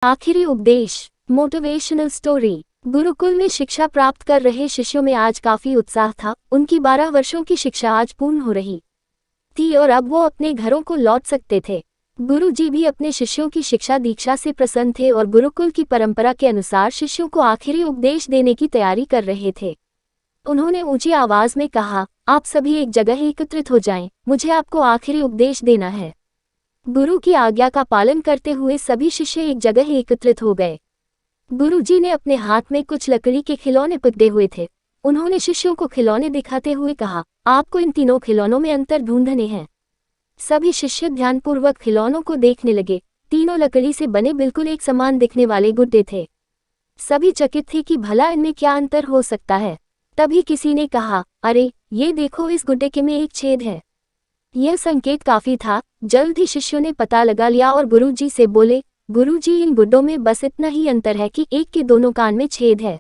आखिरी उपदेश, motivational story. Gurukul में शिक्षा प्राप्त कर रहे शिष्यों में आज काफी उत्साह था। उनकी 12 वर्षों की शिक्षा आज पूर्ण हो रही थी और अब वो अपने घरों को लौट सकते थे। गुरु जी भी अपने शिष्यों की शिक्षा दीक्षा से प्रसन्न थे और गुरुकुल की परंपरा के अनुसार शिष्यों को आखिरी उपदेश देने की तैयारी कर रहे थे। उन्होंने ऊंची आवाज में कहा, आप सभी एक जगह एकत्रित हो जाएं, मुझे आपको आखिरी उपदेश देना है। गुरु की आज्ञा का पालन करते हुए सभी शिष्य एक जगह एकत्रित हो गए। गुरु जी ने अपने हाथ में कुछ लकड़ी के खिलौने पकड़े हुए थे। उन्होंने शिष्यों को खिलौने दिखाते हुए कहा, आपको इन तीनों खिलौनों में अंतर ढूंढने हैं। सभी शिष्य ध्यानपूर्वक खिलौनों को देखने लगे। तीनों लकड़ी से बने बिल्कुल एक समान दिखने वाले गुड्डे थे। सभी चकित थे कि भला इनमें क्या अंतर हो सकता है। तभी किसी ने कहा, अरे ये देखो, इस गुड्डे के में एक छेद है। यह संकेत काफी था। जल्द ही शिष्यों ने पता लगा लिया और गुरुजी से बोले, गुरुजी, इन गुड्डों में बस इतना ही अंतर है कि एक के दोनों कान में छेद है,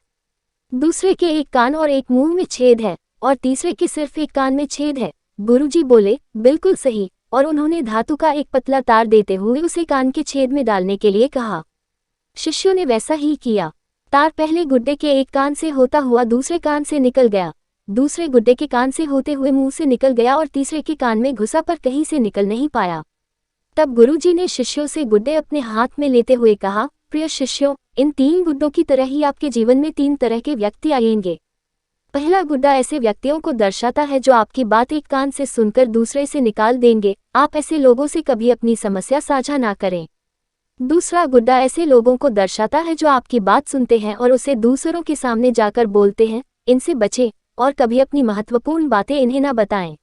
दूसरे के एक कान और एक मुंह में छेद है और तीसरे के सिर्फ एक कान में छेद है। गुरुजी बोले, बिल्कुल सही, और उन्होंने धातु का एक पतला तार देते हुए उसे कान के छेद में डालने के लिए कहा। शिष्यों ने वैसा ही किया। तार पहले गुड्डे के एक कान से होता हुआ दूसरे कान से निकल गया, दूसरे गुड्डे के कान से होते हुए मुंह से निकल गया और तीसरे के कान में घुसा पर कहीं से निकल नहीं पाया। तब गुरुजी ने शिष्यों से गुड्डे अपने हाथ में लेते हुए कहा, प्रिय शिष्यों, इन 3 गुड्डों की तरह ही आपके जीवन में 3 तरह के व्यक्ति आएंगे। पहला गुड्डा ऐसे व्यक्तियों को दर्शाता है जो आपकी बात एक कान से सुनकर दूसरे से निकाल देंगे। आप ऐसे लोगों से कभी अपनी समस्या साझा ना करें। दूसरा गुड्डा ऐसे लोगों को दर्शाता है जो आपकी बात सुनते हैं और उसे दूसरों के सामने जाकर बोलते हैं, इनसे बचें और कभी अपनी महत्वपूर्ण बातें इन्हें ना बताएं।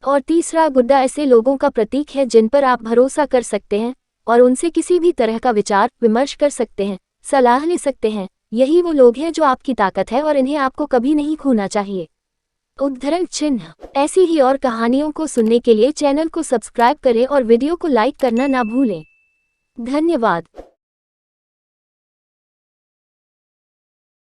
और तीसरा गुड्डा ऐसे लोगों का प्रतीक है जिन पर आप भरोसा कर सकते हैं और उनसे किसी भी तरह का विचार विमर्श कर सकते हैं, सलाह ले सकते हैं। यही वो लोग हैं जो आपकी ताकत है और इन्हें आपको कभी नहीं खोना चाहिए। उद्धरण चिन्ह। ऐसी ही और कहानियों को सुनने के लिए चैनल को सब्सक्राइब करें और वीडियो को लाइक करना ना भूलें। धन्यवाद।